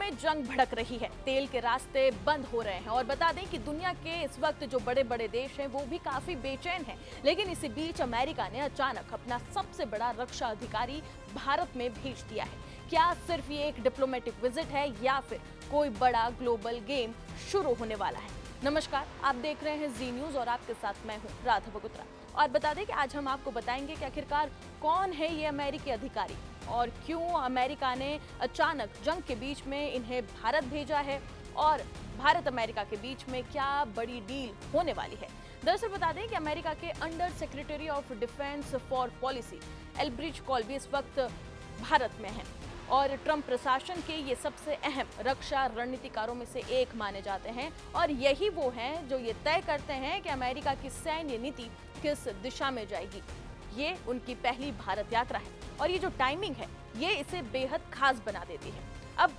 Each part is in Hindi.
में जंग भड़क रही है, तेल के रास्ते बंद हो रहे हैं और बता दें कि दुनिया के इस वक्त जो बड़े बड़े देश हैं वो भी काफी बेचैन हैं। लेकिन इसी बीच अमेरिका ने अचानक अपना सबसे बड़ा रक्षा अधिकारी भारत में भेज दिया है। क्या सिर्फ ये एक डिप्लोमेटिक विजिट है या फिर कोई बड़ा ग्लोबल गेम शुरू होने वाला है? नमस्कार, आप देख रहे हैं जी न्यूज और आपके साथ मैं हूं राधा बगुत्रा। और बता दें कि आज हम आपको बताएंगे कि आखिरकार कौन है ये अमेरिकी अधिकारी और क्यों अमेरिका ने अचानक जंग के बीच में इन्हें भारत भेजा है और भारत अमेरिका के बीच में क्या बड़ी डील होने वाली है। दरअसल बता दें कि अमेरिका के under secretary of defense for policy Elbridge Colby इस वक्त भारत में है और ट्रंप प्रशासन के ये सबसे अहम रक्षा रणनीतिकारों में से एक माने जाते हैं और यही वो हैं जो ये तय करते हैं कि अमेरिका की सैन्य नीति किस दिशा में जाएगी। ये उनकी पहली भारत यात्रा है और ये जो टाइमिंग है ये इसे बेहद खास बना देती है। अब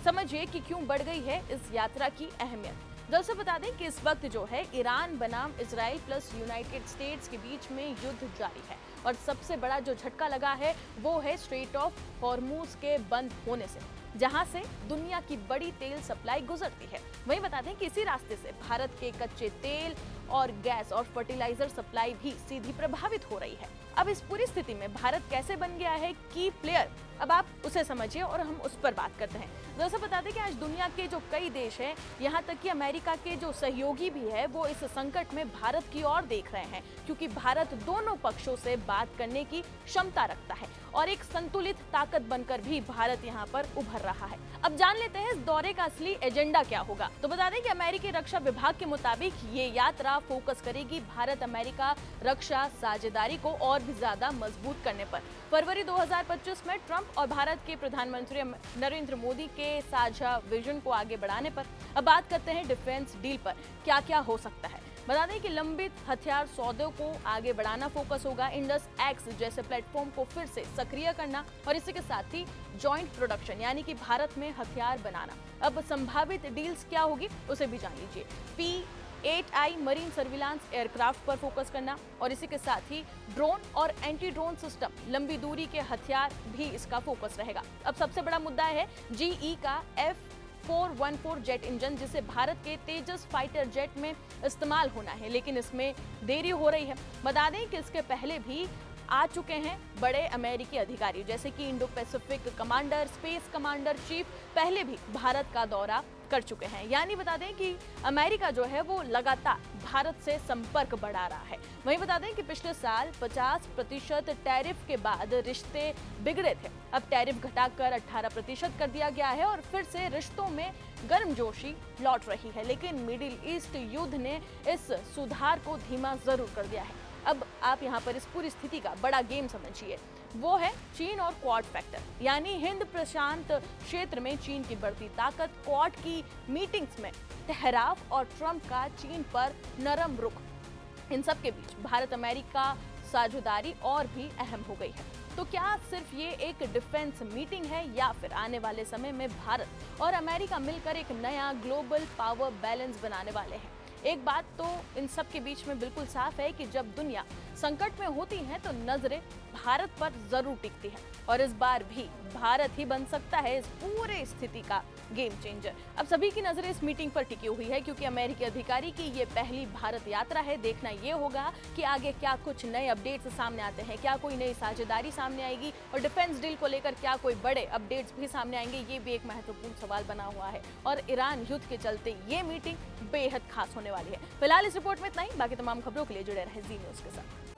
समझिए कि क्यों बढ़ गई है इस यात्रा की अहमियत। दरअसल बता दें कि इस वक्त जो है ईरान बनाम इजराइल प्लस यूनाइटेड स्टेट्स के बीच में युद्ध जारी है और सबसे बड़ा जो झटका लगा है वो है स्ट्रेट ऑफ हॉर्मूज के बंद होने से, जहां से दुनिया की बड़ी तेल सप्लाई गुजरती है। वहीं बता दें कि इसी रास्ते से भारत के कच्चे तेल और गैस और फर्टिलाइजर सप्लाई भी सीधी प्रभावित हो रही है। अब इस पूरी स्थिति में भारत कैसे बन गया है की प्लेयर, अब आप उसे समझिए और हम उस पर बात करते हैं। दरअसल बता दें कि आज दुनिया के जो कई देश हैं, यहाँ तक कि अमेरिका के जो सहयोगी भी है वो इस संकट में भारत की ओर देख रहे हैं, क्योंकि भारत दोनों पक्षों से बात करने की क्षमता रखता है और एक संतुलित ताकत बनकर भी भारत यहाँ पर उभर रहा है। अब जान लेते हैं इस दौरे का असली एजेंडा क्या होगा। तो बता दें कि अमेरिकी रक्षा विभाग के मुताबिक ये यात्रा फोकस करेगी भारत अमेरिका रक्षा साझेदारी को और भी ज्यादा मजबूत करने पर। फरवरी 2025 में ट्रंप और भारत के प्रधानमंत्री नरेंद्र मोदी के साझा विजन को आगे बढ़ाने पर। अब बात करते हैं डिफेंस डील पर, क्या क्या हो सकता है। बता दें कि लंबित हथियार सौदों को आगे बढ़ाना फोकस होगा, इंडस एक्स जैसे प्लेटफॉर्म को फिर से सक्रिय करना और इसी के साथ ही जॉइंट प्रोडक्शन यानी कि भारत में हथियार बनाना। अब संभावित डील्स क्या होगी उसे भी जान लीजिए। P-8I मरीन सर्विलांस एयरक्राफ्ट पर फोकस करना और इसी के साथ ही ड्रोन और एंटी ड्रोन सिस्टम, लंबी दूरी के हथियार भी इसका फोकस रहेगा। अब सबसे बड़ा मुद्दा है GE का F414 जेट इंजन, जिसे भारत के तेजस फाइटर जेट में इस्तेमाल होना है, लेकिन इसमें देरी हो रही है। बता दें कि इसके पहले भी आ चुके हैं बड़े अमेरिकी अधिकारी जैसे कि Indo Pacific commander, space commander chief पहले भी भारत का दौरा कर चुके हैं। यानी बता दें कि अमेरिका जो है वो लगातार भारत से संपर्क बढ़ा रहा है। वहीं बता दें कि पिछले साल 50% टैरिफ के बाद रिश्ते बिगड़े थे, अब टैरिफ घटाकर 18% कर दिया गया है और फिर से रिश्तों में गर्मजोशी लौट रही है। लेकिन मिडिल ईस्ट युद्ध ने इस सुधार को धीमा जरूर कर दिया है। अब आप यहाँ पर इस पूरी स्थिति का बड़ा गेम समझिए, वो है चीन और क्वाड फैक्टर, यानी हिंद प्रशांत क्षेत्र में चीन की बढ़ती ताकत, क्वाड की मीटिंग्स में ठहराव और ट्रंप का चीन पर नरम रुख। इन सब के बीच भारत अमेरिका साझेदारी और भी अहम हो गई है। तो क्या सिर्फ ये एक डिफेंस मीटिंग है या फिर आने वाले समय में भारत और अमेरिका मिलकर एक नया ग्लोबल पावर बैलेंस बनाने वाले हैं? एक बात तो इन सब के बीच में बिल्कुल साफ है कि जब दुनिया संकट में होती है तो नजरें भारत पर जरूर टिकती है और इस बार भी भारत ही बन सकता है इस पूरे स्थिति का गेम चेंजर। अब सभी की नजरें इस मीटिंग पर टिकी हुई है क्योंकि अमेरिकी अधिकारी की ये पहली भारत यात्रा है। देखना ये होगा कि आगे क्या कुछ नए अपडेट्स सामने आते हैं, क्या कोई नई साझेदारी सामने आएगी और डिफेंस डील को लेकर क्या कोई बड़े अपडेट्स भी सामने आएंगे। ये भी एक महत्वपूर्ण सवाल बना हुआ है और ईरान युद्ध के चलते ये मीटिंग बेहद खास होने वाली है। फिलहाल इस रिपोर्ट में इतना ही, बाकी तमाम खबरों के लिए जुड़े रहे जी न्यूज के साथ।